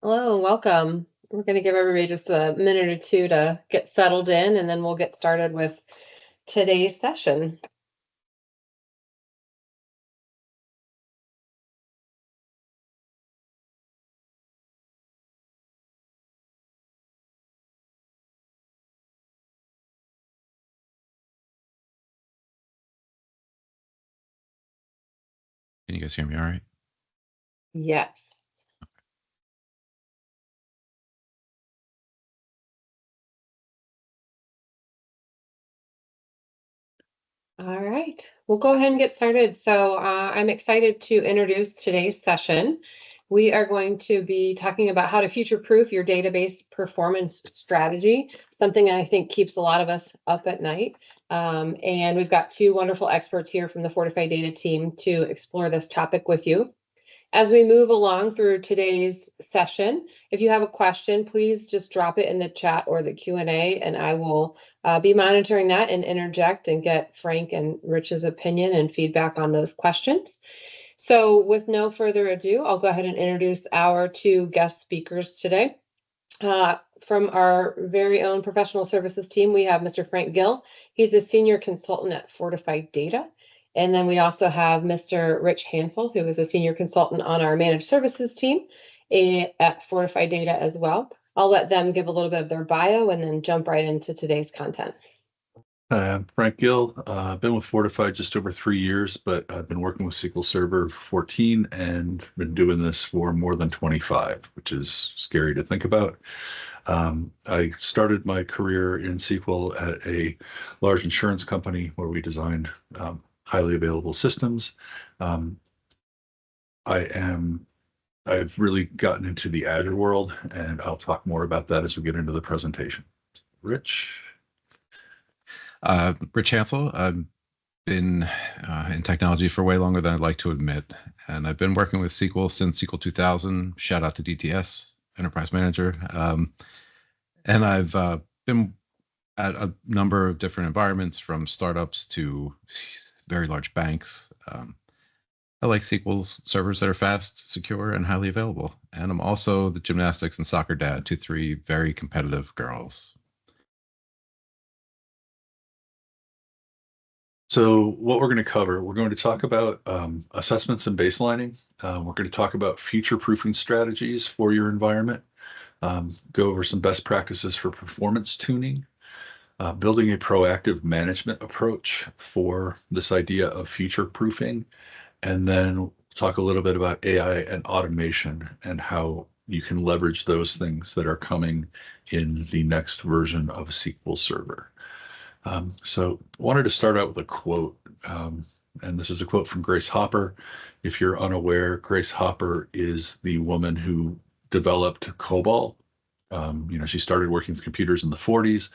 Hello, welcome. We're going to give everybody just a minute or two to get settled in, and then we'll get started with today's session. Can you guys hear me all right? Yes. All right, we'll go ahead and get started. So I'm excited to introduce today's session. We are going to be talking about how to future-proof your database performance strategy, something I think keeps a lot of us up at night. And we've got two wonderful experts here from the Fortified Data team to explore this topic with you. As we move along through today's session, if you have a question, please just drop it in the chat or the Q&A, and I will be monitoring that and interject and get Frank and Rich's opinion and feedback on those questions. So with no further ado, I'll go ahead and introduce our two guest speakers today. From our very own professional services team, we have Mr. Frank Gill. He's a senior consultant at Fortified Data. And then we also have Mr. Rich Hansel, who is a senior consultant on our managed services team at Fortified Data as well. I'll let them give a little bit of their bio and then jump right into today's content. Hi, I'm Frank Gill. I've been with Fortified just over 3 years, but I've been working with SQL Server for 14 and been doing this for more than 25, which is scary to think about. I started my career in SQL at a large insurance company where we designed highly available systems. I've really gotten into the Azure world, and I'll talk more about that as we get into the presentation. Rich? Rich Hansel. I've been in technology for way longer than I'd like to admit. And I've been working with SQL since SQL 2000. Shout out to DTS, Enterprise Manager. And I've been at a number of different environments, from startups to very large banks. I like SQL servers that are fast, secure, and highly available. And I'm also the gymnastics and soccer dad to three very competitive girls. So what we're going to cover, we're going to talk about assessments and baselining. We're going to talk about future-proofing strategies for your environment, go over some best practices for performance tuning, building a proactive management approach for this idea of future-proofing, and then talk a little bit about AI and automation and how you can leverage those things that are coming in the next version of SQL Server. So wanted to start out with a quote, and this is a quote from Grace Hopper. If you're unaware, Grace Hopper is the woman who developed COBOL. She started working with computers in the 40s,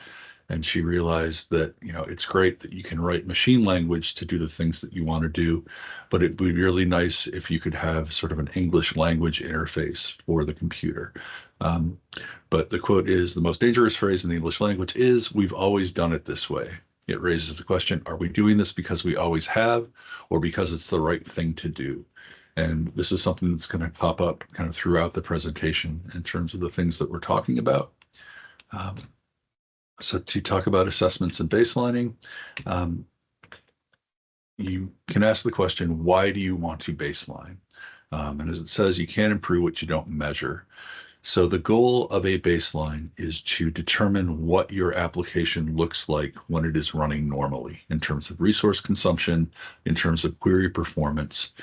and she realized that, it's great that you can write machine language to do the things that you want to do, but it'd be really nice if you could have sort of an English language interface for the computer. But the quote is, the most dangerous phrase in the English language is, we've always done it this way. It raises the question, are we doing this because we always have, or because it's the right thing to do? And this is something that's going to pop up kind of throughout the presentation in terms of the things that we're talking about. So to talk about assessments and baselining, you can ask the question, why do you want to baseline? And as it says, you can't improve what you don't measure. So the goal of a baseline is to determine what your application looks like when it is running normally in terms of resource consumption, in terms of query performance.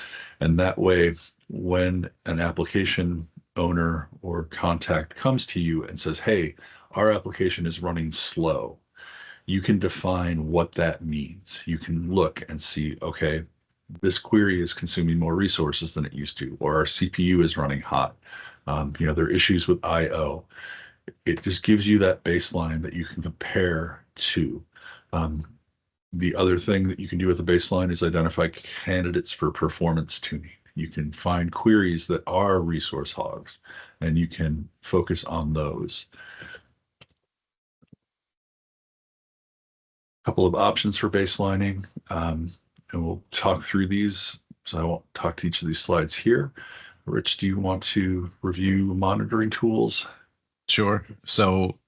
And that way, when an application owner or contact comes to you and says, hey, our application is running slow, you can define what that means. You can look and see, okay, this query is consuming more resources than it used to, or our CPU is running hot. There are issues with I/O. It just gives you that baseline that you can compare to. The other thing that you can do with the baseline is identify candidates for performance tuning. You can find queries that are resource hogs, and you can focus on those. A couple of options for baselining, and we'll talk through these, so I won't talk to each of these slides here. Rich, do you want to review monitoring tools? Sure. So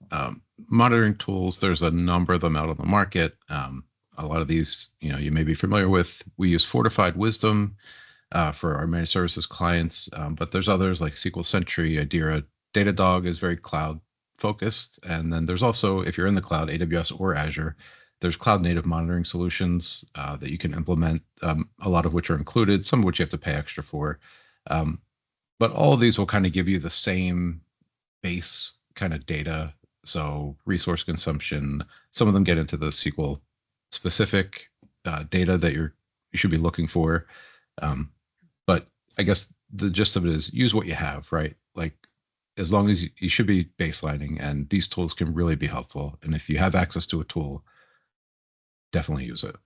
monitoring tools, there's a number of them out on the market. A lot of these, you may be familiar with. We use Fortified Wisdom for our managed services clients, but there's others like SQL Sentry, Adira. Datadog is very cloud focused. And then there's also, if you're in the cloud, AWS or Azure, there's cloud native monitoring solutions that you can implement, a lot of which are included, some of which you have to pay extra for. But all of these will kind of give you the same base kind of data. So resource consumption, some of them get into the SQL specific data that you should be looking for. But I guess the gist of it is use what you have, right? Like as long as you should be baselining, and these tools can really be helpful. And if you have access to a tool, definitely use it.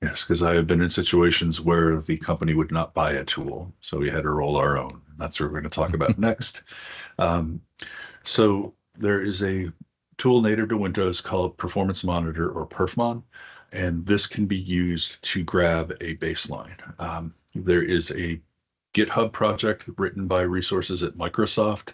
Yes, because I have been in situations where the company would not buy a tool, so we had to roll our own. That's what we're going to talk about next. So there is a tool native to Windows called Performance Monitor, or Perfmon, and this can be used to grab a baseline. There is a GitHub project written by resources at Microsoft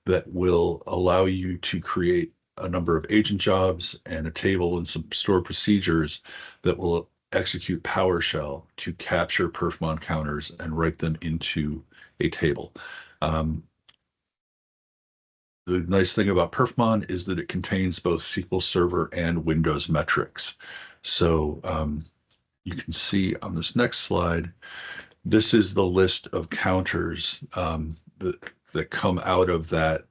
that will allow you to create a number of agent jobs and a table and some stored procedures that will execute PowerShell to capture Perfmon counters and write them into a table. The nice thing about Perfmon is that it contains both SQL Server and Windows metrics. So you can see on this next slide, this is the list of counters that come out of that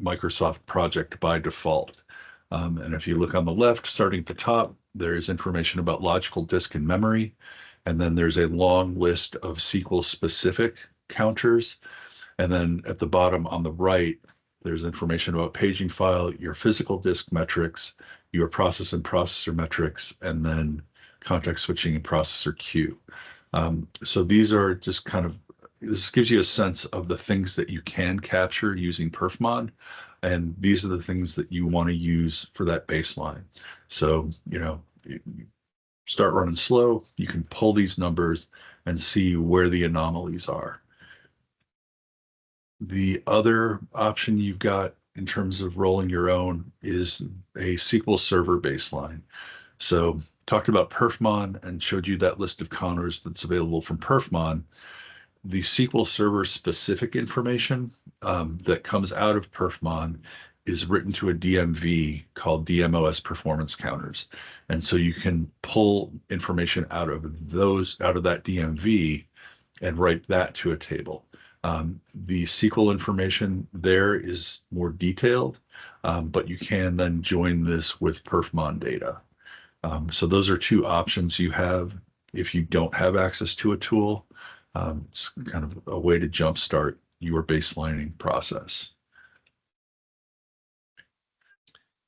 Microsoft project by default. And if you look on the left, starting at the top, there is information about logical disk and memory. And then there's a long list of SQL specific counters. And then at the bottom on the right, there's information about paging file, your physical disk metrics, your process and processor metrics, and then context switching and processor queue. So these are just this gives you a sense of the things that you can capture using Perfmon. And these are the things that you want to use for that baseline. So, you start running slow, you can pull these numbers and see where the anomalies are. The other option you've got in terms of rolling your own is a SQL Server baseline. So talked about Perfmon and showed you that list of counters that's available from Perfmon. The SQL Server specific information that comes out of Perfmon is written to a DMV called DMOS performance counters. And so you can pull information out of that DMV and write that to a table. The SQL information there is more detailed, but you can then join this with Perfmon data. So those are two options you have if you don't have access to a tool. It's kind of a way to jumpstart your baselining process.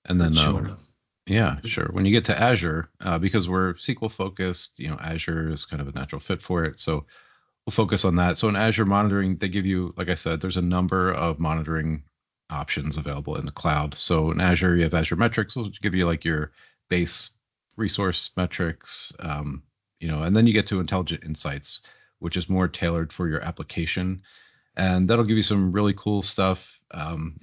And then, yeah, sure. When you get to Azure, because we're SQL focused, Azure is kind of a natural fit for it. So we'll focus on that. So in Azure monitoring, they give you, like I said, there's a number of monitoring options available in the cloud. So in Azure, you have Azure Metrics, which will give you like your base resource metrics, and then you get to Intelligent Insights, which is more tailored for your application. And that'll give you some really cool stuff.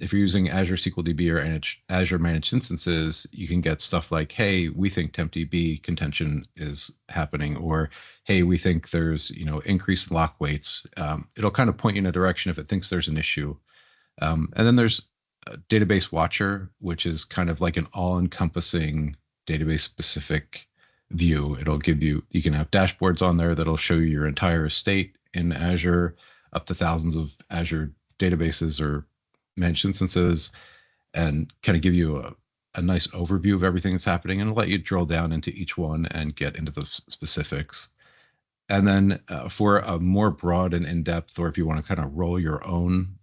If you're using Azure SQL DB or Azure Managed Instances, you can get stuff like, hey, we think TempDB contention is happening, or hey, we think there's increased lock weights. It'll kind of point you in a direction if it thinks there's an issue. And then there's a Database Watcher, which is kind of like an all-encompassing database-specific view. It'll give you can have dashboards on there that'll show you your entire estate in Azure, up to thousands of Azure databases or managed instances, and kind of give you a nice overview of everything that's happening and let you drill down into each one and get into the specifics. And then for a more broad and in-depth, or if you want to kind of roll your own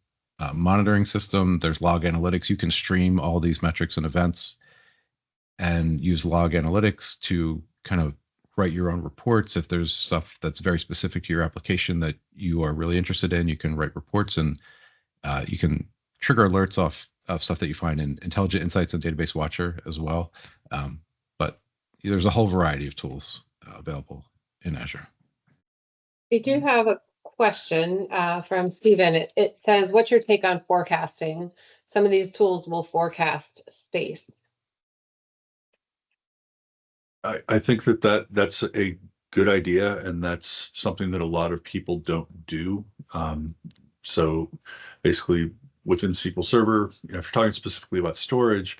monitoring system, there's Log Analytics. You can stream all these metrics and events and use Log Analytics to kind of write your own reports. If there's stuff that's very specific to your application that you are really interested in, you can write reports, and you can trigger alerts off of stuff that you find in Intelligent Insights and Database Watcher as well. But there's a whole variety of tools available in Azure. We do have a question from Stephen. It says, what's your take on forecasting? Some of these tools will forecast space. I think that's a good idea, and that's something that a lot of people don't do. So basically, within SQL Server, if you're talking specifically about storage,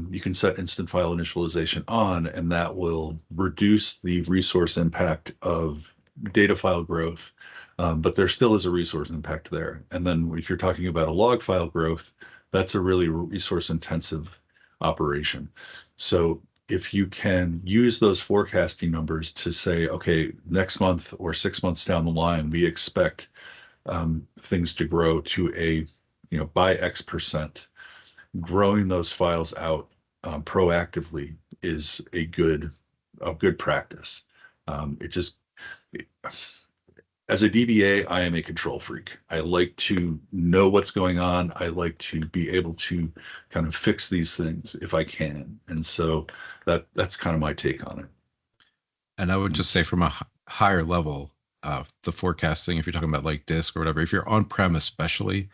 you can set instant file initialization on, and that will reduce the resource impact of data file growth. But there still is a resource impact there. And then if you're talking about a log file growth, that's a really resource intensive operation. So if you can use those forecasting numbers to say, okay, next month or 6 months down the line, we expect things to grow to by X%. Growing those files out proactively is a good practice. As a DBA, I am a control freak. I like to know what's going on. I like to be able to kind of fix these things if I can. And so that's kind of my take on it. And I would just say from a higher level, the forecasting, if you're talking about like disk or whatever, if you're on-prem especially,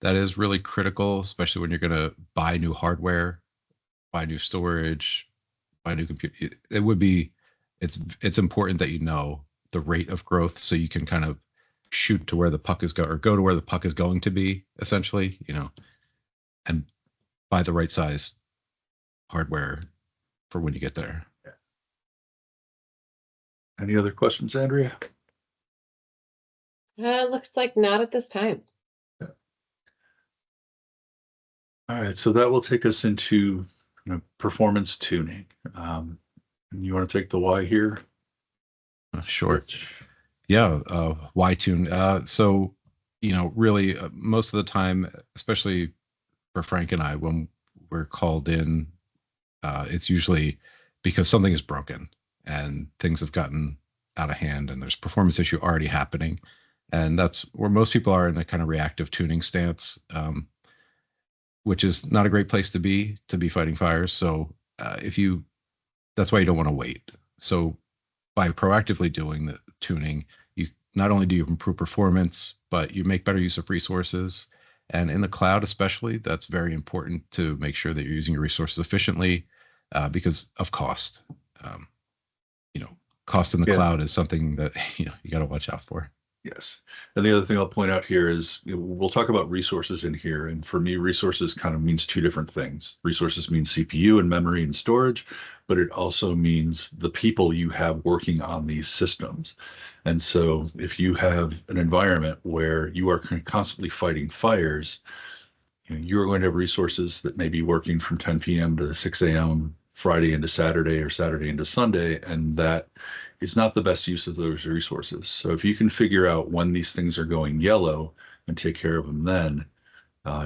that is really critical, especially when you're going to buy new hardware, buy new storage, buy new computer. It's important that you know the rate of growth so you can kind of shoot to where the puck is going, or go to where the puck is going to be, essentially, and buy the right size hardware for when you get there. Any other questions, Andrea? Looks like not at this time. Yeah. All right, so that will take us into performance tuning. You want to take the why here? Sure. Rich? Yeah, why tune? So, really, most of the time, especially for Frank and I, when we're called in, it's usually because something is broken and things have gotten out of hand and there's performance issue already happening. And that's where most people are, in a kind of reactive tuning stance, which is not a great place to be fighting fires. So that's why you don't want to wait. So by proactively doing the tuning, you not only do you improve performance, but you make better use of resources. And in the cloud, especially, that's very important to make sure that you're using your resources efficiently, because of cost. Cost in the cloud is something that you got to watch out for. Yes. And the other thing I'll point out here is we'll talk about resources in here. And for me, resources kind of means two different things. Resources means CPU and memory and storage, but it also means the people you have working on these systems. And so if you have an environment where you are constantly fighting fires, you're going to have resources that may be working from 10 p.m. to 6 a.m. Friday into Saturday or Saturday into Sunday, and that is not the best use of those resources. So if you can figure out when these things are going yellow and take care of them then,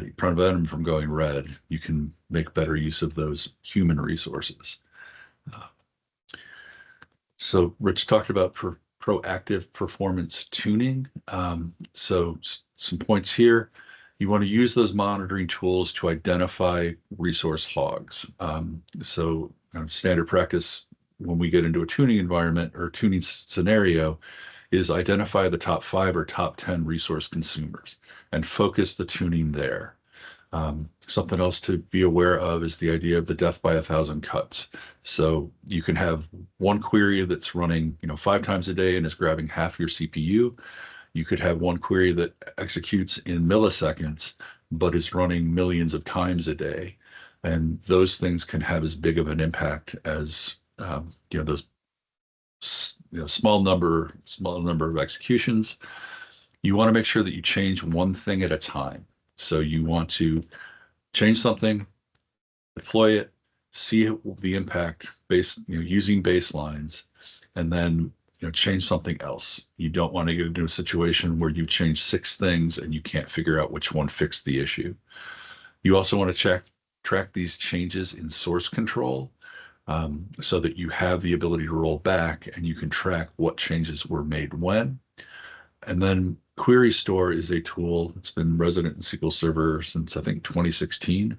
you prevent them from going red, you can make better use of those human resources. So Rich talked about proactive performance tuning. So some points here. You want to use those monitoring tools to identify resource hogs. So standard practice when we get into a tuning environment or tuning scenario is identify the top 5 or top 10 resource consumers and focus the tuning there. Something else to be aware of is the idea of the death by 1,000 cuts. So you can have one query that's running 5 times a day and is grabbing half your CPU. You could have one query that executes in milliseconds, but is running millions of times a day. And those things can have as big of an impact as, those, small number of executions. You want to make sure that you change one thing at a time. So you want to change something, deploy it, see the impact using baselines, and then change something else. You don't want to get into a situation where you change 6 things and you can't figure out which one fixed the issue. You also want to track these changes in source control, so that you have the ability to roll back and you can track what changes were made when. And then Query Store is a tool that's been resident in SQL Server since I think 2016,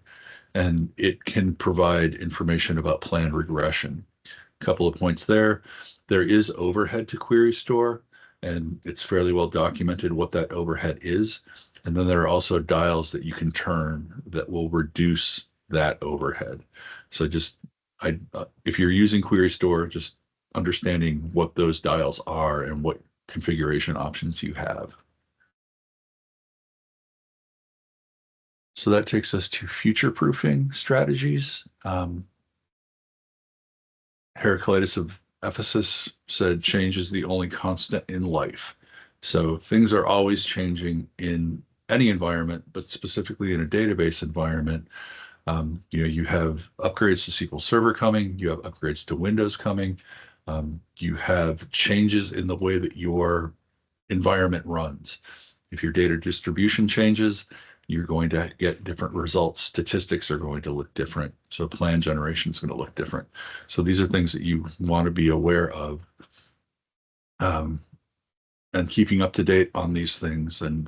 and it can provide information about planned regression. A couple of points there. There is overhead to Query Store, and it's fairly well documented what that overhead is. And then there are also dials that you can turn that will reduce that overhead. So if you're using Query Store, just understanding what those dials are and what configuration options you have. So that takes us to future-proofing strategies. Heraclitus of Ephesus said, change is the only constant in life. So things are always changing in any environment, but specifically in a database environment. You have upgrades to SQL Server coming, you have upgrades to Windows coming, you have changes in the way that your environment runs. If your data distribution changes, you're going to get different results. Statistics are going to look different. So plan generation is going to look different. So these are things that you want to be aware of. And keeping up to date on these things and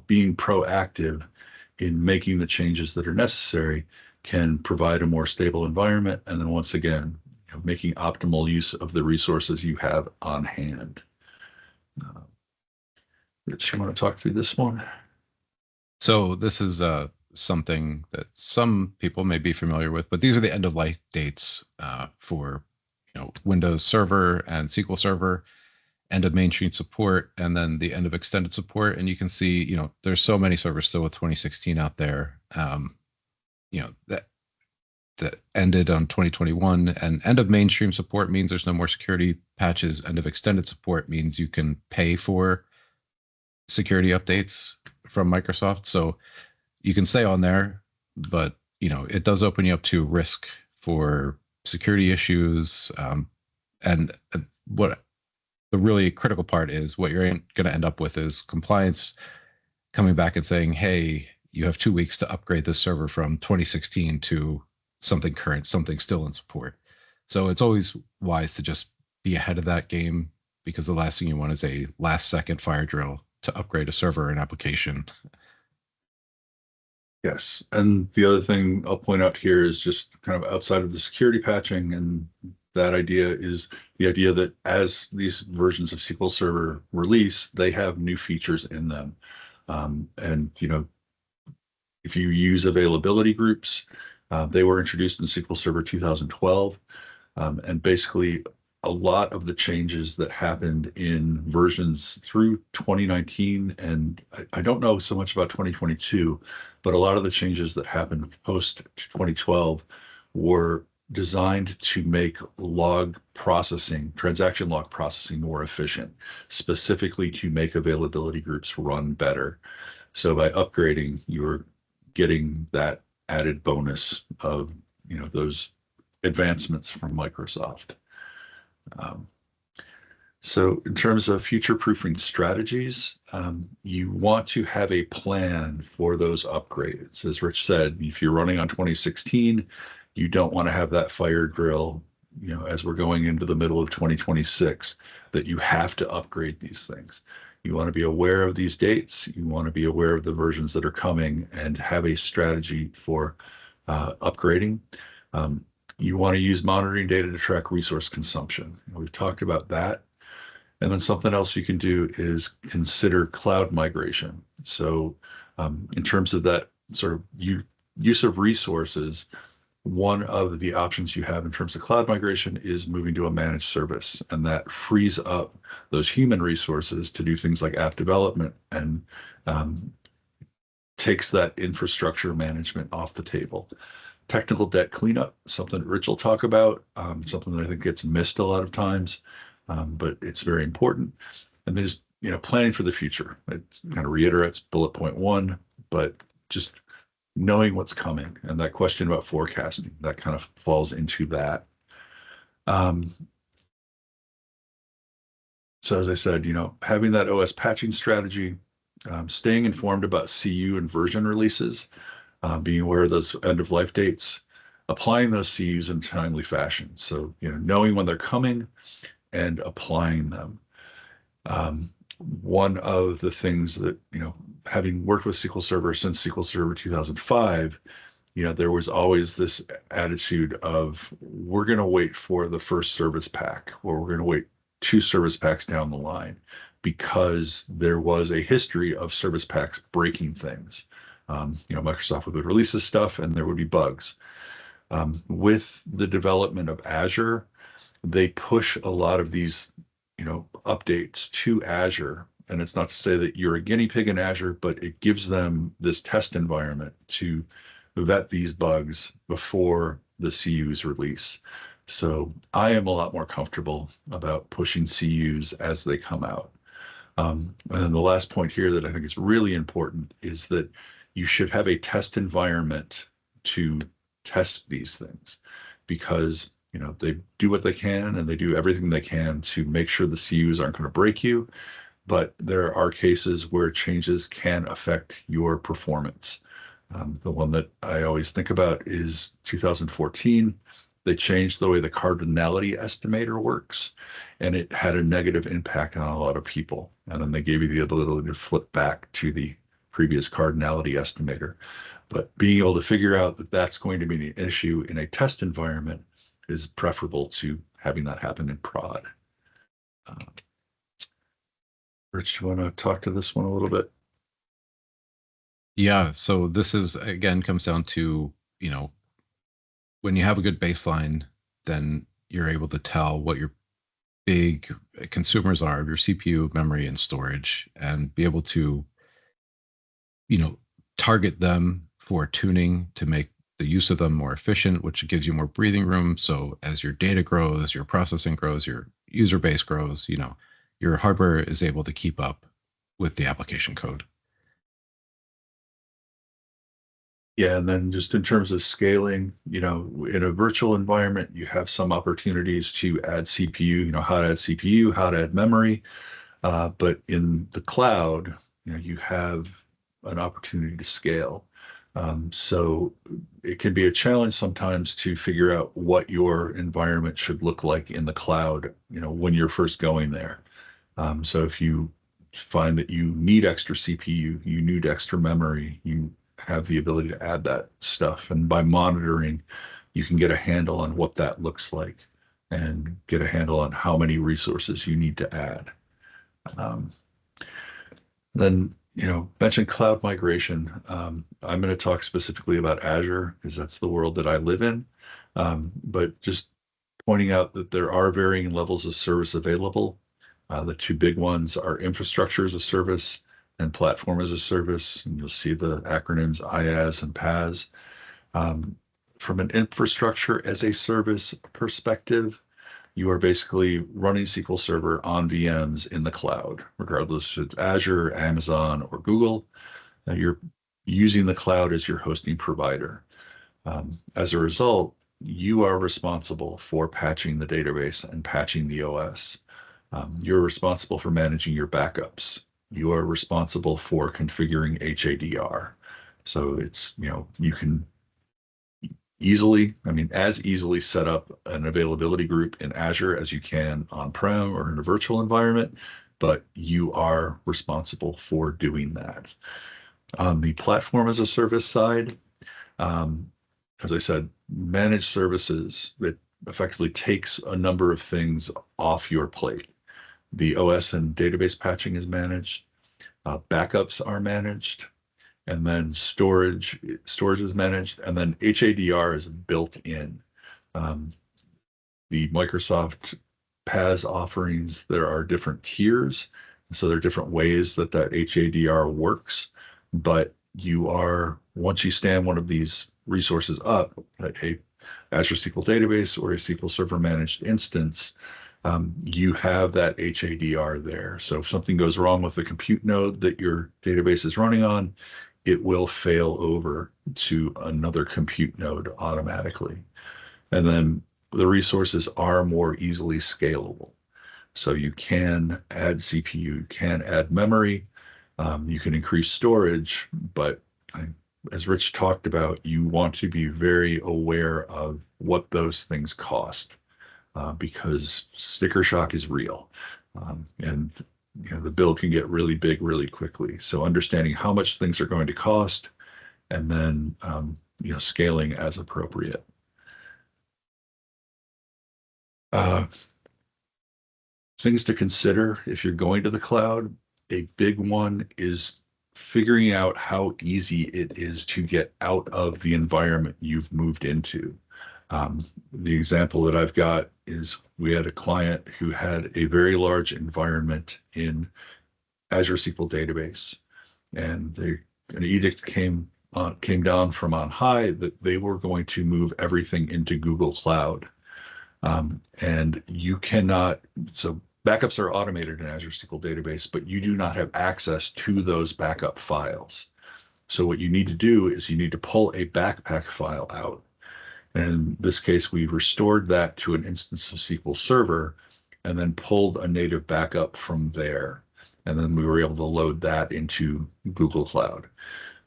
being proactive in making the changes that are necessary can provide a more stable environment. And then once again, making optimal use of the resources you have on hand. Rich, you want to talk through this one? So this is something that some people may be familiar with, but these are the end of life dates for Windows Server and SQL Server, end of mainstream support, and then the end of extended support. And you can see, there's so many servers still with 2016 out there, that ended on 2021. And end of mainstream support means there's no more security patches. End of extended support means you can pay for security updates from Microsoft. So you can stay on there, but it does open you up to risk for security issues. And what the really critical part is, what you're going to end up with is compliance coming back and saying, hey, you have 2 weeks to upgrade this server from 2016 to something current, something still in support. So it's always wise to just be ahead of that game, because the last thing you want is a last second fire drill to upgrade a server or an application. Yes. And the other thing I'll point out here is just kind of outside of the security patching, and that idea is the idea that as these versions of SQL Server release, they have new features in them. And if you use availability groups, they were introduced in SQL Server 2012. And basically, a lot of the changes that happened in versions through 2019, and I don't know so much about 2022, but a lot of the changes that happened post 2012 were designed to make transaction log processing more efficient, specifically to make availability groups run better. So by upgrading, you're getting that added bonus of those advancements from Microsoft. So in terms of future-proofing strategies, you want to have a plan for those upgrades. As Rich said, if you're running on 2016, you don't want to have that fire drill, as we're going into the middle of 2026, that you have to upgrade these things. You want to be aware of these dates. You want to be aware of the versions that are coming and have a strategy for upgrading. You want to use monitoring data to track resource consumption. We've talked about that. And then something else you can do is consider cloud migration. So in terms of that sort of use of resources, one of the options you have in terms of cloud migration is moving to a managed service. And that frees up those human resources to do things like app development and takes that infrastructure management off the table. Technical debt cleanup, something that Rich will talk about, something that I think gets missed a lot of times, but it's very important. And then just, planning for the future. It kind of reiterates bullet point 1, but just knowing what's coming, and that question about forecasting, that kind of falls into that. So as I said, having that OS patching strategy, staying informed about CU and version releases, being aware of those end of life dates, applying those CUs in a timely fashion. So, knowing when they're coming and applying them. One of the things that, having worked with SQL Server since SQL Server 2005, there was always this attitude of, we're going to wait for the first service pack, or we're going to wait 2 service packs down the line because there was a history of service packs breaking things. Microsoft would release this stuff and there would be bugs. With the development of Azure, they push a lot of these, updates to Azure. And it's not to say that you're a guinea pig in Azure, but it gives them this test environment to vet these bugs before the CUs release. So I am a lot more comfortable about pushing CUs as they come out. And then the last point here that I think is really important is that you should have a test environment to test these things, because they do what they can and they do everything they can to make sure the CUs aren't going to break you. But there are cases where changes can affect your performance. The one that I always think about is 2014. They changed the way the cardinality estimator works, and it had a negative impact on a lot of people. And then they gave you the ability to flip back to the previous cardinality estimator. But being able to figure out that that's going to be an issue in a test environment is preferable to having that happen in prod. Rich, do you want to talk to this one a little bit? Yeah. So this is, again, comes down to, when you have a good baseline, then you're able to tell what your big consumers are of your CPU, memory, and storage, and be able to, target them for tuning to make the use of them more efficient, which gives you more breathing room. So as your data grows, your processing grows, your user base grows, your hardware is able to keep up with the application code. Yeah, and then just in terms of scaling, in a virtual environment, you have some opportunities to add CPU, how to add CPU, how to add memory. But in the cloud, you have an opportunity to scale. So it can be a challenge sometimes to figure out what your environment should look like in the cloud, when you're first going there. So if you find that you need extra CPU, you need extra memory, you have the ability to add that stuff. And by monitoring, you can get a handle on what that looks like and get a handle on how many resources you need to add. Then, mention cloud migration. I'm going to talk specifically about Azure because that's the world that I live in. But just pointing out that there are varying levels of service available. The two big ones are infrastructure as a service and platform as a service. And you'll see the acronyms IaaS and PaaS. From an infrastructure as a service perspective, you are basically running SQL Server on VMs in the cloud, regardless if it's Azure, Amazon, or Google. You're using the cloud as your hosting provider. As a result, you are responsible for patching the database and patching the OS. You're responsible for managing your backups. You are responsible for configuring HADR. So it's, you can as easily set up an availability group in Azure as you can on-prem or in a virtual environment, but you are responsible for doing that. On the platform as a service side, as I said, managed services, it effectively takes a number of things off your plate. The OS and database patching is managed, backups are managed, and then storage is managed, and then HADR is built in. The Microsoft PaaS offerings, there are different tiers, so there are different ways that HADR works, but once you stand one of these resources up, a Azure SQL database or a SQL Server managed instance, you have that HADR there. So if something goes wrong with the compute node that your database is running on, it will fail over to another compute node automatically. And then the resources are more easily scalable. So you can add CPU, you can add memory, you can increase storage, but as Rich talked about, you want to be very aware of what those things cost, because sticker shock is real. And the bill can get really big really quickly. So understanding how much things are going to cost and then scaling as appropriate. things to consider if you're going to the cloud. A big one is figuring out how easy it is to get out of the environment you've moved into. The example that I've got is we had a client who had a very large environment in Azure SQL database, and an edict came down from on high that they were going to move everything into Google Cloud. And you cannot, so backups are automated in Azure SQL database, but you do not have access to those backup files. So what you need to do is you need to pull a backpack file out. And in this case, we restored that to an instance of SQL Server and then pulled a native backup from there. And then we were able to load that into Google Cloud.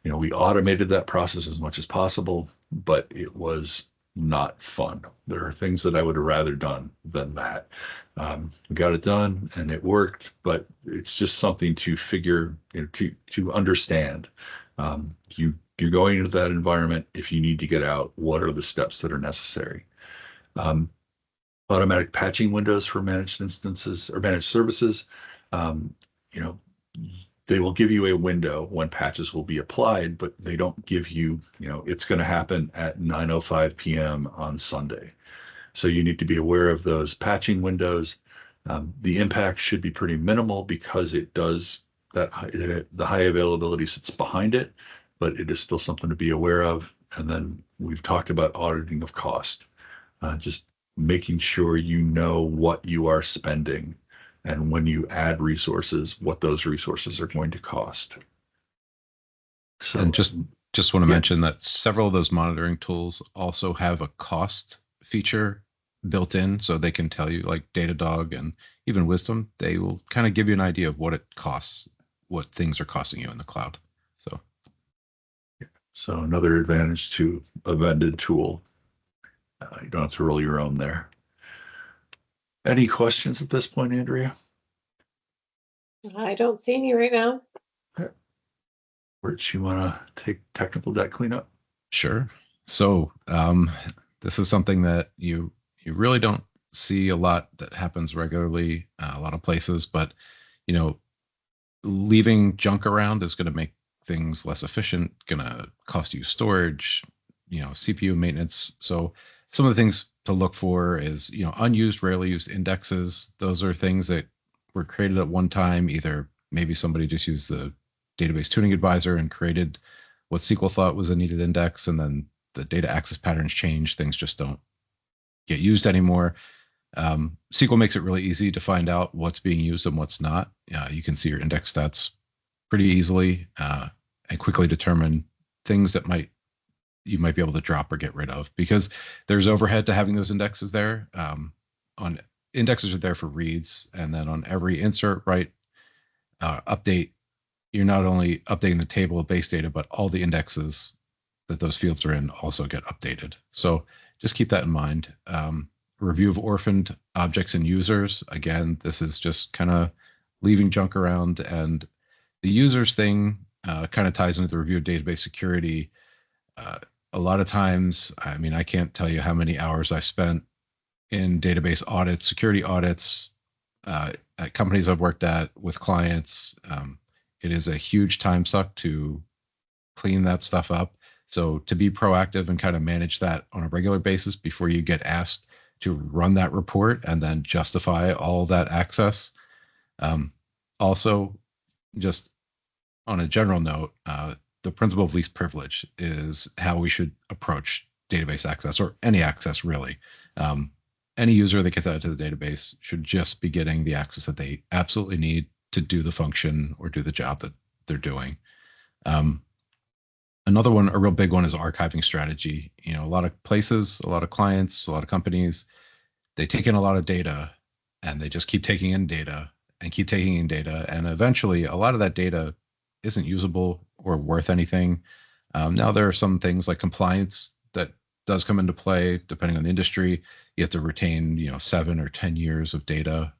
We automated that process as much as possible, but it was not fun. There are things that I would have rather done than that. We got it done and it worked, but it's just something to figure, to understand. You're going into that environment. If you need to get out, what are the steps that are necessary? Automatic patching windows for managed instances or managed services. They will give you a window when patches will be applied, but they don't give you, it's going to happen at 9:05 p.m. on Sunday. So you need to be aware of those patching windows. The impact should be pretty minimal because it does that, the high availability sits behind it, but it is still something to be aware of. And then we've talked about auditing of cost, just making sure you know what you are spending. And when you add resources, what those resources are going to cost. So, and just want to mention that several of those monitoring tools also have a cost feature built in, so they can tell you, like Datadog and even Wisdom, they will kind of give you an idea of what it costs, what things are costing you in the cloud. So another advantage to a vended tool. You don't have to roll your own there. Any questions at this point, Andrea? I don't see any right now. Rich, you want to take technical debt cleanup? Sure. So this is something that you really don't see a lot that happens regularly, a lot of places, but leaving junk around is going to make things less efficient, going to cost you storage, CPU maintenance. So some of the things to look for is, unused, rarely used indexes. Those are things that were created at one time. Either maybe somebody just used the database tuning advisor and created what SQL thought was a needed index, and then the data access patterns change. Things just don't get used anymore. SQL makes it really easy to find out what's being used and what's not. You can see your index stats pretty easily and quickly determine things that you might be able to drop or get rid of, because there's overhead to having those indexes there. On indexes are there for reads, and then on every insert, write, update, you're not only updating the table of base data, but all the indexes that those fields are in also get updated. So just keep that in mind. Review of orphaned objects and users. Again, this is just kind of leaving junk around, and the users thing kind of ties into the review of database security. A lot of times, I can't tell you how many hours I spent in database audits, security audits, at companies I've worked at with clients. It is a huge time suck to clean that stuff up. So to be proactive and kind of manage that on a regular basis before you get asked to run that report and then justify all that access. Also, just on a general note, the principle of least privilege is how we should approach database access, or any access really. Any user that gets out to the database should just be getting the access that they absolutely need to do the function or do the job that they're doing. Another one, a real big one, is archiving strategy. A lot of places, a lot of clients, a lot of companies, they take in a lot of data and they just keep taking in data and keep taking in data. And eventually a lot of that data isn't usable or worth anything. Now there are some things like compliance that does come into play depending on the industry. You have to retain, 7 or 10 years of data.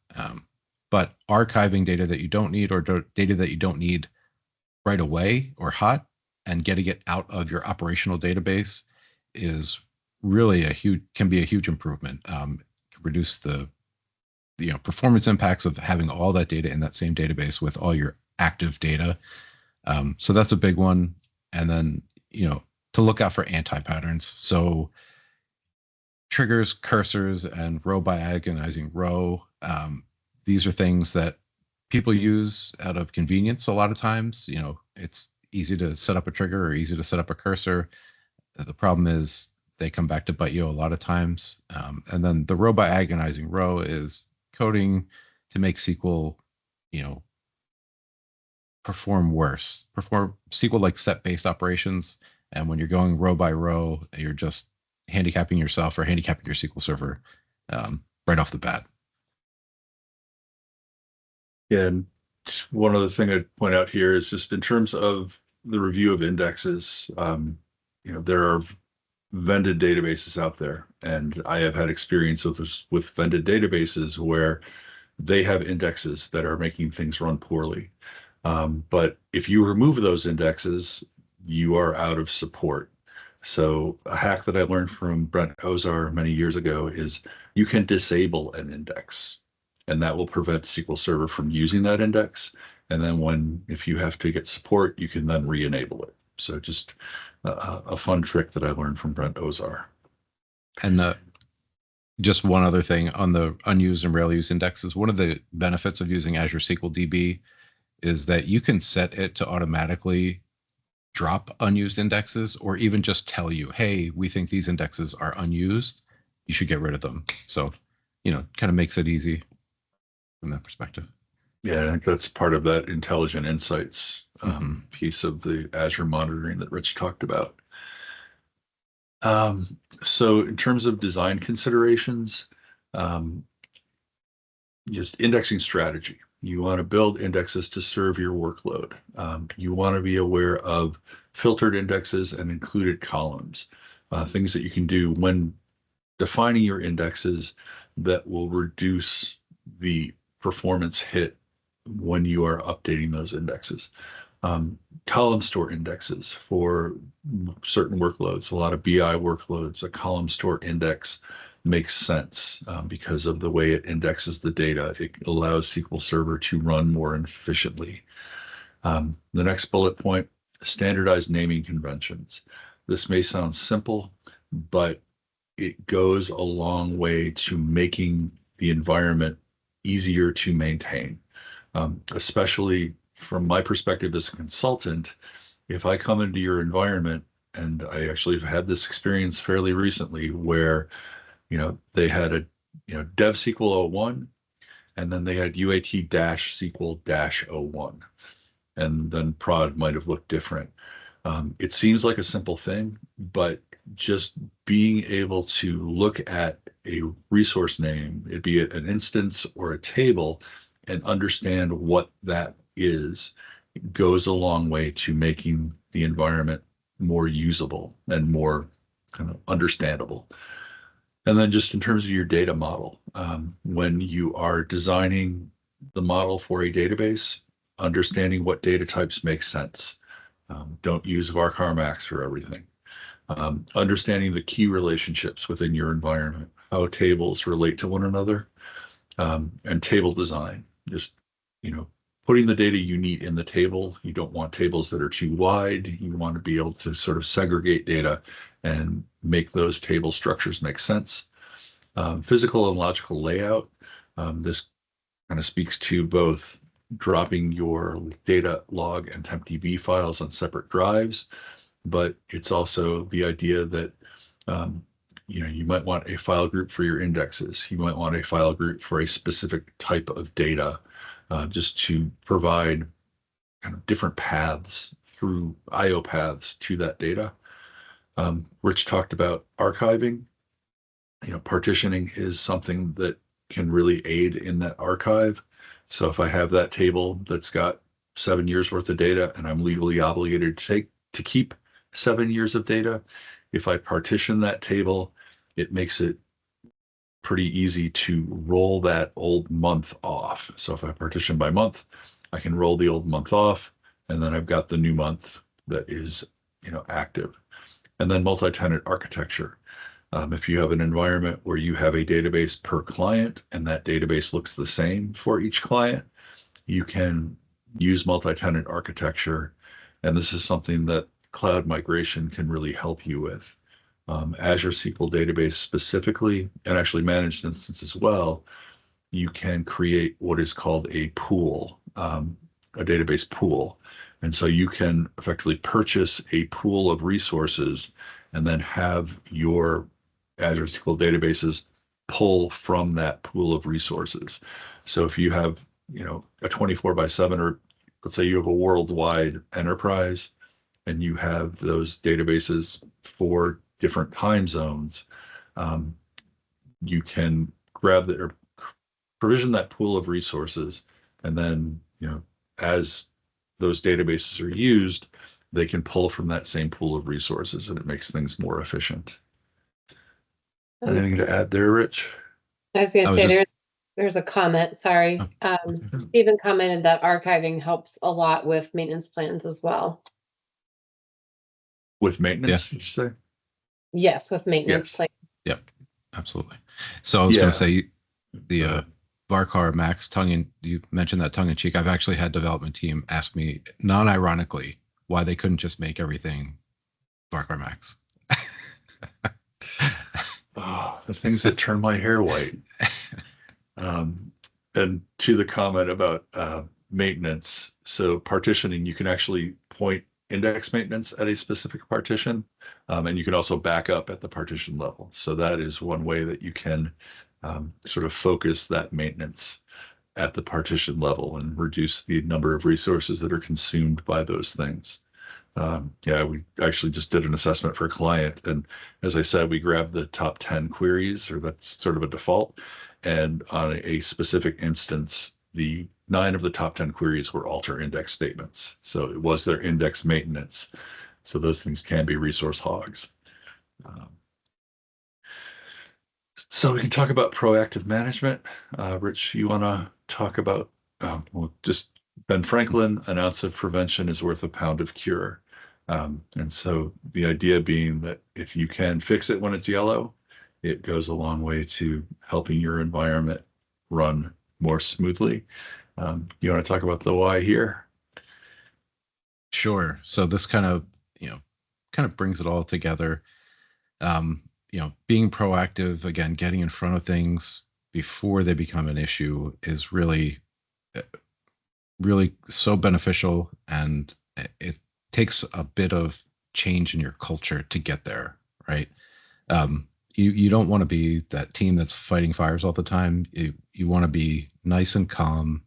But archiving data that you don't need, or data that you don't need right away or hot, and getting it out of your operational database is really can be a huge improvement. Reduce the performance impacts of having all that data in that same database with all your active data. So that's a big one. And then, to look out for anti-patterns. So triggers, cursors, and row by agonizing row. These are things that people use out of convenience a lot of times. It's easy to set up a trigger or easy to set up a cursor. The problem is they come back to bite you a lot of times. And then the row by agonizing row is coding to make SQL, perform worse, perform SQL like set-based operations. And when you're going row by row, you're just handicapping yourself or handicapping your SQL Server right off the bat. Yeah, and one other thing I'd point out here is just in terms of the review of indexes, there are vended databases out there, and I have had experience with vended databases where they have indexes that are making things run poorly. But if you remove those indexes, you are out of support. So a hack that I learned from Brent Ozar many years ago is you can disable an index, and that will prevent SQL Server from using that index. And then if you have to get support, you can then re-enable it. So just a fun trick that I learned from Brent Ozar. And just one other thing on the unused and rarely used indexes. One of the benefits of using Azure SQL DB is that you can set it to automatically drop unused indexes, or even just tell you, hey, we think these indexes are unused. You should get rid of them. So, kind of makes it easy from that perspective. Yeah, I think that's part of that intelligent insights piece of the Azure monitoring that Rich talked about. So in terms of design considerations, just indexing strategy. You want to build indexes to serve your workload. You want to be aware of filtered indexes and included columns, things that you can do when defining your indexes that will reduce the performance hit when you are updating those indexes. Column store indexes for certain workloads, a lot of BI workloads, a column store index makes sense because of the way it indexes the data. It allows SQL Server to run more efficiently. The next bullet point, standardized naming conventions. This may sound simple, but it goes a long way to making the environment easier to maintain, especially from my perspective as a consultant. If I come into your environment, and I actually have had this experience fairly recently where they had a dev SQL 01, and then they had UAT-SQL -01, and then prod might have looked different. It seems like a simple thing, but just being able to look at a resource name, it be it an instance or a table, and understand what that is, goes a long way to making the environment more usable and more kind of understandable. And then just in terms of your data model, when you are designing the model for a database, understanding what data types make sense. Don't use varchar max for everything. Understanding the key relationships within your environment, how tables relate to one another, and table design. Just, putting the data you need in the table. You don't want tables that are too wide. You want to be able to sort of segregate data and make those table structures make sense. Physical and logical layout. This kind of speaks to both dropping your data log and tempdb files on separate drives, but it's also the idea that you might want a file group for your indexes. You might want a file group for a specific type of data, just to provide kind of different paths through IO paths to that data. Rich talked about archiving. Partitioning is something that can really aid in that archive. So if I have that table that's got 7 years worth of data and I'm legally obligated to keep 7 years of data, if I partition that table, it makes it pretty easy to roll that old month off. So if I partition by month, I can roll the old month off, and then I've got the new month that is, active. And then multi-tenant architecture. If you have an environment where you have a database per client and that database looks the same for each client, you can use multi-tenant architecture. And this is something that cloud migration can really help you with. Azure SQL database specifically, and actually managed instance as well, you can create what is called a pool, a database pool. And so you can effectively purchase a pool of resources and then have your Azure SQL databases pull from that pool of resources. So if you have, a 24/7, or let's say you have a worldwide enterprise and you have those databases for different time zones, you can grab or provision that pool of resources, and then, as those databases are used, they can pull from that same pool of resources, and it makes things more efficient. Anything to add there, Rich? I was going I to was say just- there's a comment. Sorry. Stephen commented that archiving helps a lot with maintenance plans as well. With maintenance, did you say? Yes, with maintenance Yes. plans. Yep, absolutely. So I was going to say the Varchar Max you mentioned that tongue in cheek. I've actually had development team ask me non-ironically why they couldn't just make everything Varchar Max. Oh, the things that turn my hair white. And to the comment about maintenance, so partitioning, you can actually point index maintenance at a specific partition, and you can also back up at the partition level. So that is one way that you can sort of focus that maintenance at the partition level and reduce the number of resources that are consumed by those things. We actually just did an assessment for a client, and as I said, we grabbed the top 10 queries, or that's sort of a default. And on a specific instance, the 9 of the top 10 queries were alter index statements. So it was their index maintenance. So those things can be resource hogs. So we can talk about proactive management. Rich, you want to talk about, just Ben Franklin, an ounce of prevention is worth a pound of cure. And so the idea being that if you can fix it when it's yellow, it goes a long way to helping your environment run more smoothly. You want to talk about the why here? Sure. So this kind of brings it all together. Being proactive, again, getting in front of things before they become an issue is really, really so beneficial, and it takes a bit of change in your culture to get there, right? You don't want to be that team that's fighting fires all the time. You want to be nice and calm,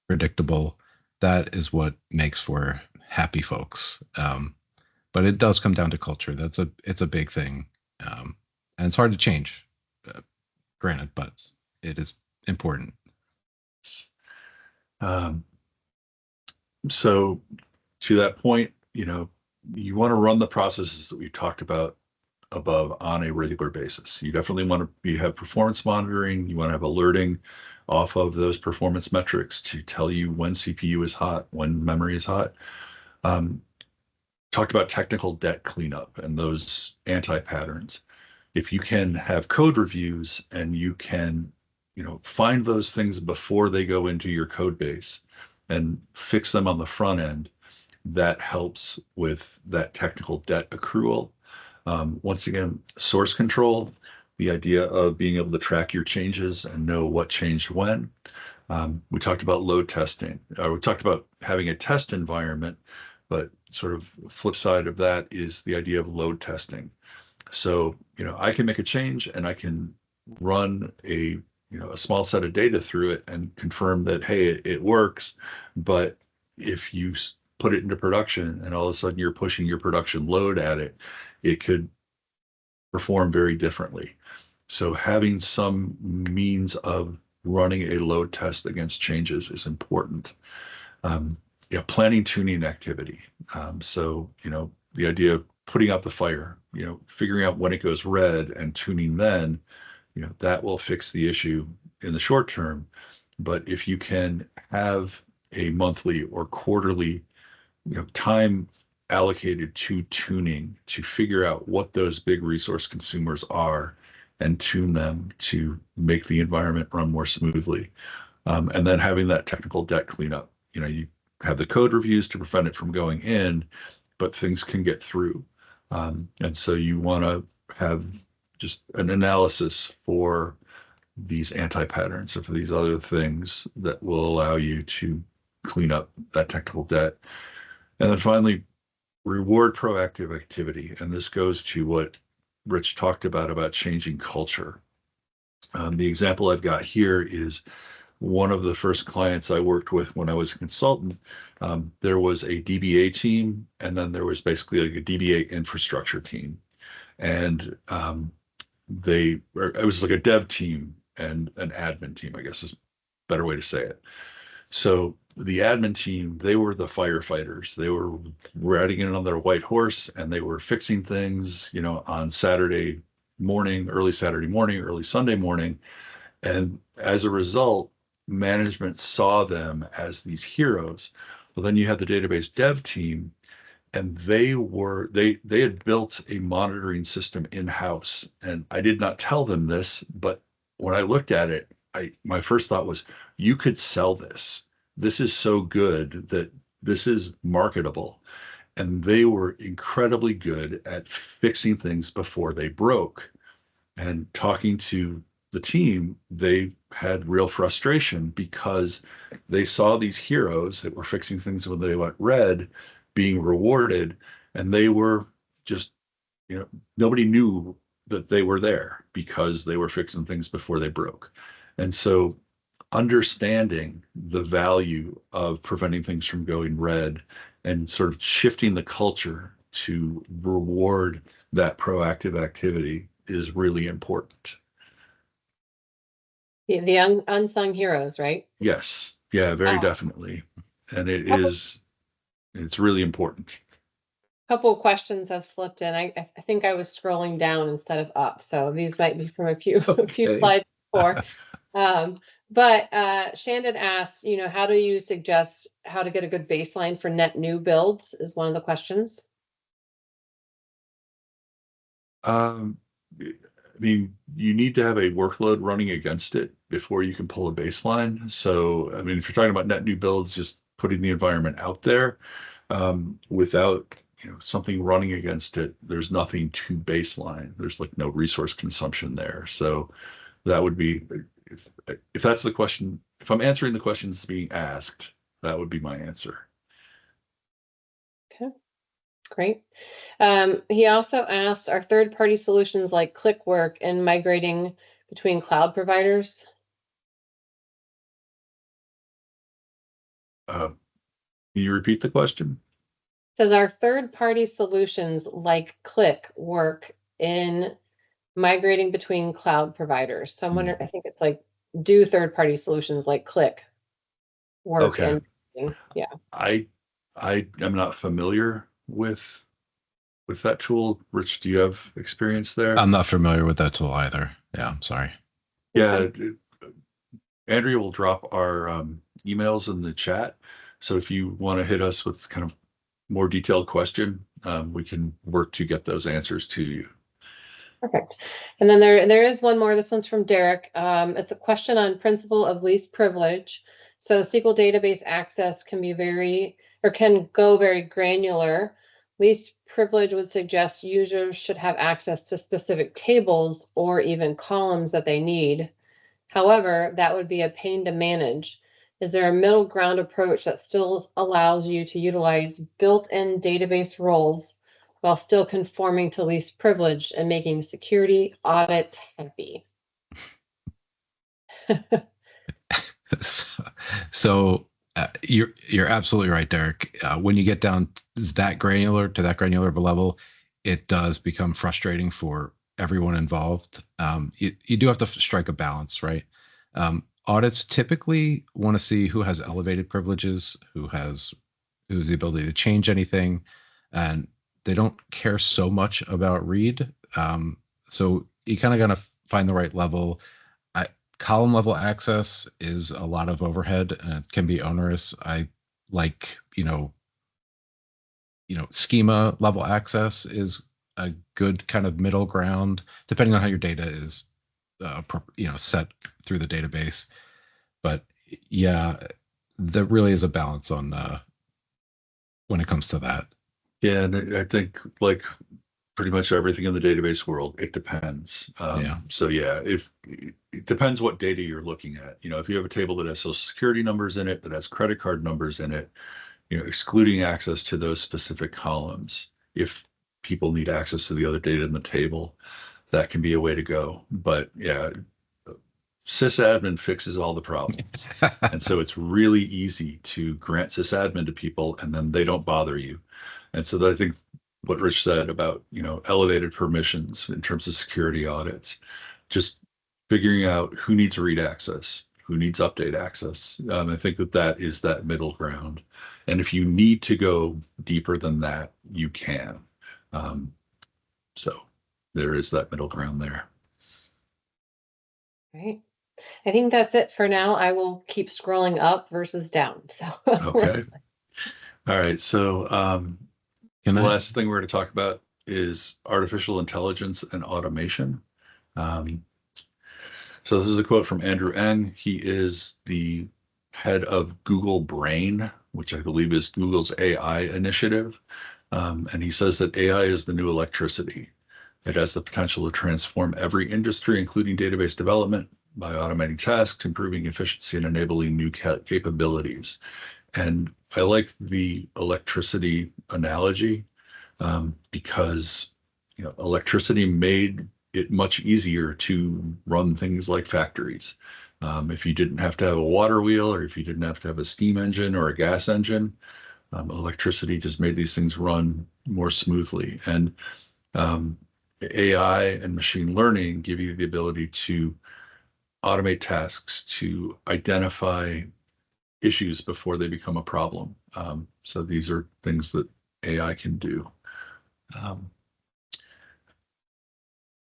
predictable. That is what makes for happy folks. But it does come down to culture. It's a big thing, and it's hard to change. Granted, but it is important. So to that point, you want to run the processes that we talked about above on a regular basis. You definitely want to have performance monitoring. You want to have alerting off of those performance metrics to tell you when CPU is hot, when memory is hot. Talked about technical debt cleanup and those anti-patterns. If you can have code reviews and you can, find those things before they go into your code base and fix them on the front end, that helps with that technical debt accrual. Once again, source control, the idea of being able to track your changes and know what changed when. We talked about load testing. We talked about having a test environment, but sort of flip side of that is the idea of load testing. So, I can make a change and I can run a small set of data through it and confirm that, hey, it works. But if you put it into production and all of a sudden you're pushing your production load at it, it could perform very differently. So having some means of running a load test against changes is important. Planning tuning activity. So, the idea of putting out the fire, figuring out when it goes red and tuning then, that will fix the issue in the short term. But if you can have a monthly or quarterly, time allocated to tuning to figure out what those big resource consumers are and tune them to make the environment run more smoothly. And then having that technical debt cleanup. You have the code reviews to prevent it from going in, but things can get through. And so you want to have just an analysis for these anti-patterns or for these other things that will allow you to clean up that technical debt. And then finally, reward proactive activity. And this goes to what Rich talked about changing culture. The example I've got here is one of the first clients I worked with when I was a consultant. There was a DBA team, and then there was basically like a DBA infrastructure team. And it was like a dev team and an admin team, I guess is a better way to say it. So the admin team, they were the firefighters. They were riding in on their white horse, and they were fixing things, on Saturday morning, early Saturday morning, early Sunday morning. And as a result, management saw them as these heroes. Well, then you had the database dev team, and they had built a monitoring system in-house. And I did not tell them this, but when I looked at it, my first thought was, you could sell this. This is so good that this is marketable. And they were incredibly good at fixing things before they broke. And talking to the team, they had real frustration because they saw these heroes that were fixing things when they went red being rewarded, and they were just, nobody knew that they were there because they were fixing things before they broke. And so understanding the value of preventing things from going red and sort of shifting the culture to reward that proactive activity is really important. The unsung heroes, right? Yes. Yeah, very definitely. And it's really important. Couple of questions have slipped in. I think I was scrolling down instead of up, so these might be from a few slides before. But Shandon asked, how do you suggest how to get a good baseline for net new builds is one of the questions. I mean, you need to have a workload running against it before you can pull a baseline. So, I mean, if you're talking about net new builds, just putting the environment out there without something running against it, there's nothing to baseline. There's like no resource consumption there. So that would be, if that's the question, if I'm answering the questions being asked, that would be my answer. Okay, great. He also asked, are third-party solutions like Click work in migrating between cloud providers? Can you repeat the question? Says, our third-party solutions like Click work in migrating between cloud providers? So I'm wondering, I think it's like, do third-party solutions like Click work? Okay. Yeah. I am not familiar with that tool. Rich, do you have experience there? I'm not familiar with that tool either. Yeah, I'm sorry. Yeah, Andrea will drop our emails in the chat. So if you want to hit us with kind of more detailed question, we can work to get those answers to you. Perfect. And then there is one more. This one's from Derek. It's a question on principle of least privilege. So SQL database access can go very granular. Least privilege would suggest users should have access to specific tables or even columns that they need. However, that would be a pain to manage. Is there a middle ground approach that still allows you to utilize built-in database roles while still conforming to least privilege and making security audits heavy? So you're absolutely right, Derek. When you get down to that granular of a level, it does become frustrating for everyone involved. You do have to strike a balance, right? Audits typically want to see who has elevated privileges, who's the ability to change anything, and they don't care so much about read. So you kind of got to find the right level. Column level access is a lot of overhead and it can be onerous. I like, schema level access is a good kind of middle ground, depending on how your data is, set through the database. But yeah, there really is a balance on when it comes to that. Yeah, and I think like pretty much everything in the database world, it depends. Yeah. So yeah, if it depends what data you're looking at. If you have a table that has social security numbers in it, that has credit card numbers in it, excluding access to those specific columns, if people need access to the other data in the table, that can be a way to go. But yeah, sysadmin fixes all the problems. And so it's really easy to grant sysadmin to people and then they don't bother you. And so I think what Rich said about, elevated permissions in terms of security audits, just figuring out who needs read access, who needs update access. I think that is that middle ground. And if you need to go deeper than that, you can. So there is that middle ground there. Right. I think that's it for now. I will keep scrolling up versus down. So Okay. All right. So the last thing we're going to talk about is artificial intelligence and automation. So this is a quote from Andrew Ng. He is the head of Google Brain, which I believe is Google's AI initiative. And he says that AI is the new electricity. It has the potential to transform every industry, including database development, by automating tasks, improving efficiency, and enabling new capabilities. And I like the electricity analogy because electricity made it much easier to run things like factories. If you didn't have to have a water wheel, or if you didn't have to have a steam engine or a gas engine, electricity just made these things run more smoothly. And AI and machine learning give you the ability to automate tasks, to identify issues before they become a problem. So these are things that AI can do.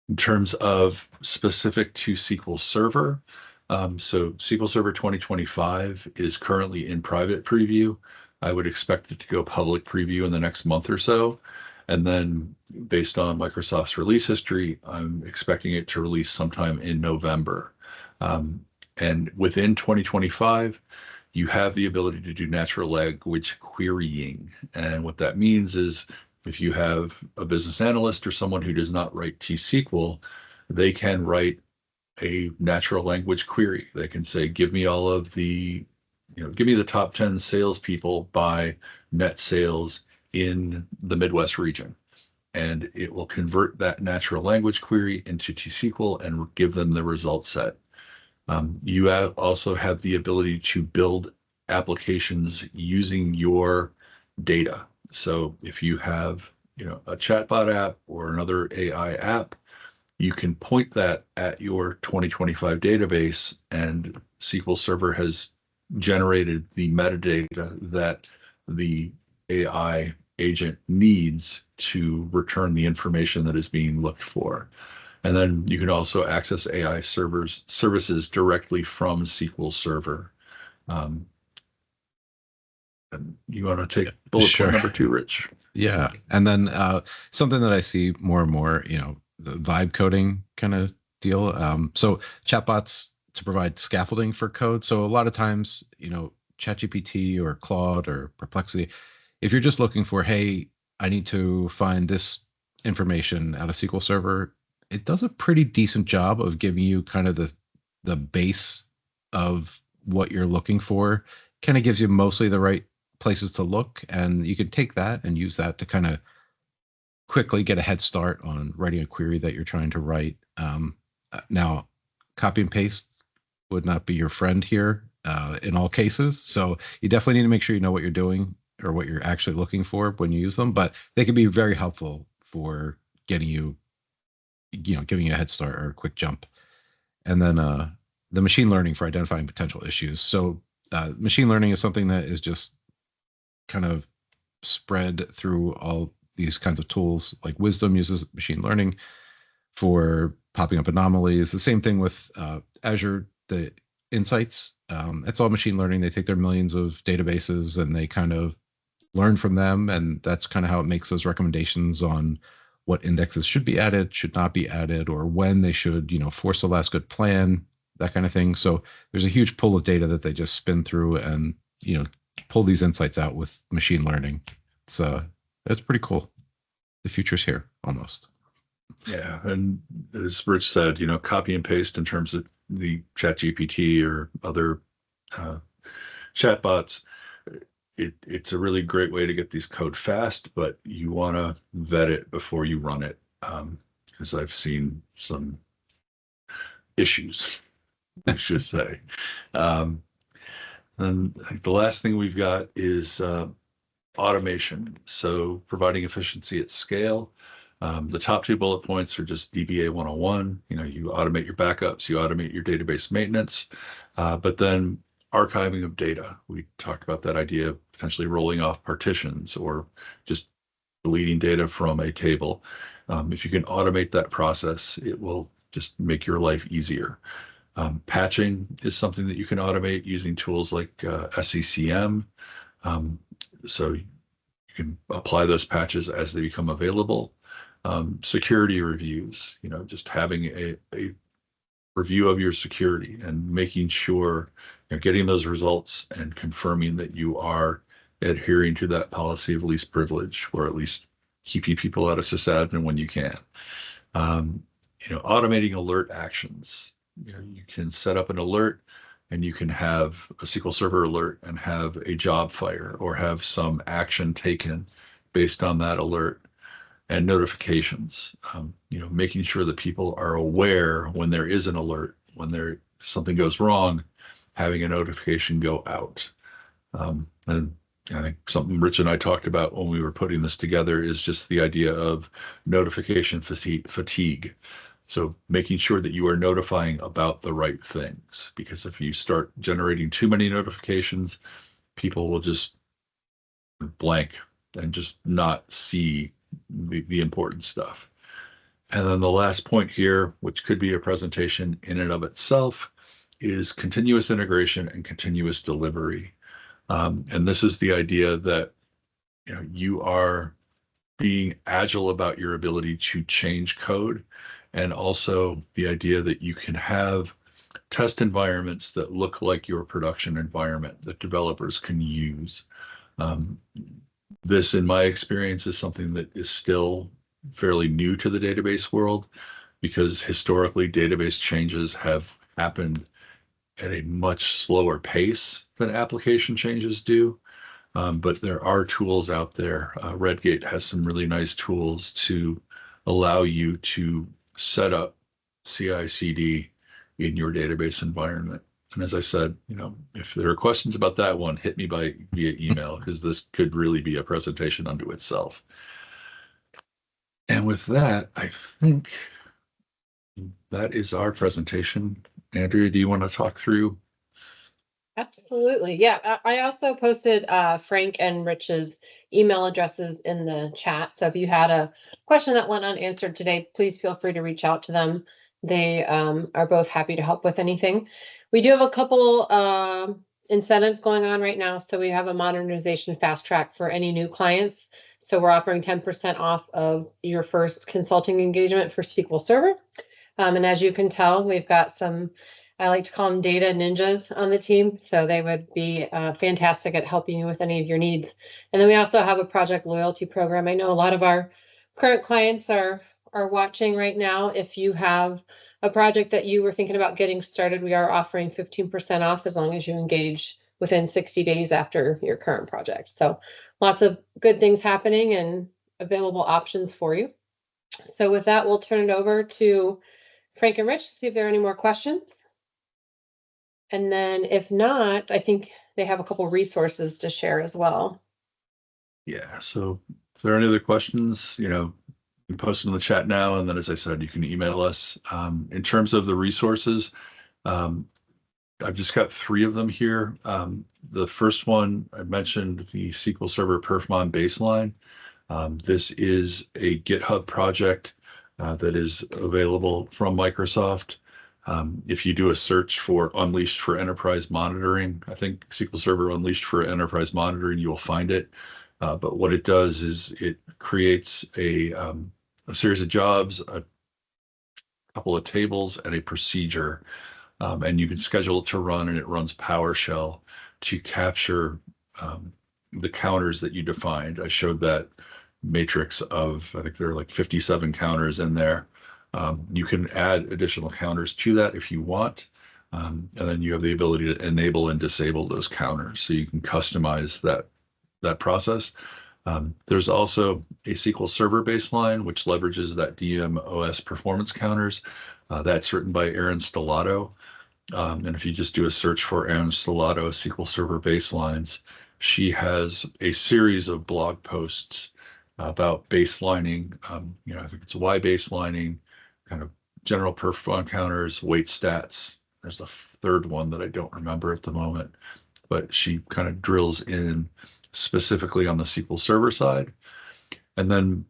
In terms of specific to SQL Server, so SQL Server 2025 is currently in private preview. I would expect it to go public preview in the next month or so. And then based on Microsoft's release history, I'm expecting it to release sometime in November. And within 2025, you have the ability to do natural language querying. And what that means is if you have a business analyst or someone who does not write T-SQL, they can write a natural language query. They can say, give me all of the, give me the top 10 salespeople by net sales in the Midwest region. And it will convert that natural language query into T-SQL and give them the result set. You also have the ability to build applications using your data. So if you have, a chatbot app or another AI app, you can point that at your 2025 database, and SQL Server has generated the metadata that the AI agent needs to return the information that is being looked for. And then you can also access AI services directly from SQL Server. And you want to take bullet point number 2, Rich? Yeah. And then something that I see more and more, the vibe coding kind of deal. So chatbots to provide scaffolding for code. So a lot of times, ChatGPT or Claude or Perplexity, if you're just looking for, hey, I need to find this information out of SQL Server, it does a pretty decent job of giving you kind of the base of what you're looking for. Kind of gives you mostly the right places to look, and you can take that and use that to kind of quickly get a head start on writing a query that you're trying to write. Now, copy and paste would not be your friend here in all cases. So you definitely need to make sure you know what you're doing or what you're actually looking for when you use them, but they can be very helpful for getting you, giving you a head start or a quick jump. And then the machine learning for identifying potential issues. So machine learning is something that is just kind of spread through all these kinds of tools. Like Wisdom uses machine learning for popping up anomalies. The same thing with Azure, the insights. It's all machine learning. They take their millions of databases and they kind of learn from them, and that's kind of how it makes those recommendations on what indexes should be added, should not be added, or when they should, force the last good plan, that kind of thing. So there's a huge pool of data that they just spin through and, pull these insights out with machine learning. It's pretty cool. The future's here almost. Yeah, and as Rich said, copy and paste in terms of the ChatGPT or other chatbots. It's a really great way to get these code fast, but you want to vet it before you run it, because I've seen some issues, I should say. And the last thing we've got is automation. So providing efficiency at scale. The top two bullet points are just DBA 101. You automate your backups, you automate your database maintenance, but then archiving of data. We talked about that idea of potentially rolling off partitions or just deleting data from a table. If you can automate that process, it will just make your life easier. Patching is something that you can automate using tools like SCCM. So you can apply those patches as they become available. Security reviews, just having a review of your security and making sure you're getting those results and confirming that you are adhering to that policy of least privilege, or at least keeping people out of sysadmin when you can. Automating alert actions. You can set up an alert and you can have a SQL Server alert and have a job fire or have some action taken based on that alert. And notifications, making sure that people are aware when there is an alert, when something goes wrong, having a notification go out. And I think something Rich and I talked about when we were putting this together is just the idea of notification fatigue. So making sure that you are notifying about the right things, because if you start generating too many notifications, people will just blank and just not see the important stuff. And then the last point here, which could be a presentation in and of itself, is continuous integration and continuous delivery. And this is the idea that you are being agile about your ability to change code, and also the idea that you can have test environments that look like your production environment that developers can use. This, in my experience, is something that is still fairly new to the database world, because historically database changes have happened at a much slower pace than application changes do. But there are tools out there. Redgate has some really nice tools to allow you to set up CI/CD in your database environment. And as I said, if there are questions about that one, hit me via email, because this could really be a presentation unto itself. And with that, I think that is our presentation. Andrea, do you want to talk through? Absolutely. Yeah, I also posted Frank and Rich's email addresses in the chat. So if you had a question that went unanswered today, please feel free to reach out to them. They are both happy to help with anything. We do have a couple incentives going on right now. So we have a modernization fast track for any new clients. So we're offering 10% off of your first consulting engagement for SQL Server. And as you can tell, we've got some, I like to call them data ninjas on the team. So they would be fantastic at helping you with any of your needs. And then we also have a project loyalty program. I know a lot of our current clients are watching right now. If you have a project that you were thinking about getting started, we are offering 15% off as long as you engage within 60 days after your current project. So lots of good things happening and available options for you. So with that, we'll turn it over to Frank and Rich to see if there are any more questions. And then if not, I think they have a couple resources to share as well. Yeah, so if there are any other questions, you can post them in the chat now. And then, as I said, you can email us. In terms of the resources, I've just got 3 of them here. The first one, I mentioned the SQL Server Perfmon baseline. This is a GitHub project that is available from Microsoft. If you do a search for Unleashed for Enterprise Monitoring, I think SQL Server Unleashed for Enterprise Monitoring, you will find it. But what it does is it creates a series of jobs, a couple of tables, and a procedure. And you can schedule it to run, and it runs PowerShell to capture the counters that you defined. I showed that matrix of, I think there are like 57 counters in there. You can add additional counters to that if you want. And then you have the ability to enable and disable those counters. So you can customize that process. There's also a SQL Server baseline, which leverages that DMOS performance counters. That's written by Aaron Stellato. And if you just do a search for Aaron Stellato SQL Server baselines, she has a series of blog posts about baselining. I think it's Y baselining, kind of general perf counters, weight stats. There's a third one that I don't remember at the moment, but she kind of drills in specifically on the SQL Server side. And then,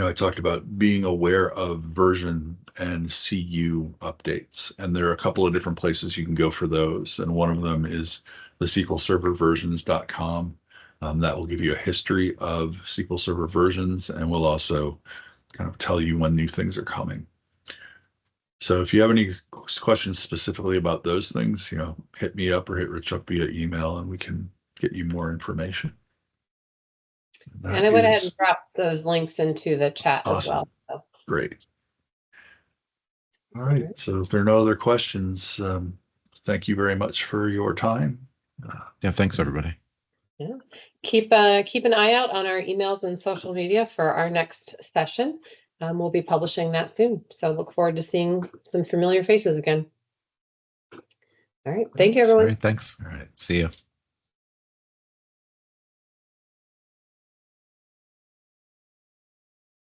I talked about being aware of version and CU updates, and there are a couple of different places you can go for those. And one of them is the SQL Server versions.com. That will give you a history of SQL Server versions and will also kind of tell you when new things are coming. So if you have any questions specifically about those things, hit me up or hit Rich up via email and we can get you more information. And I went ahead and dropped those links into the chat as well. So. Great. All right. So if there are no other questions, thank you very much for your time. Yeah, thanks everybody. Yeah. Keep an eye out on our emails and social media for our next session. We'll be publishing that soon. So look forward to seeing some familiar faces again. All right. Thank you, everyone. All right, thanks. All right. See you.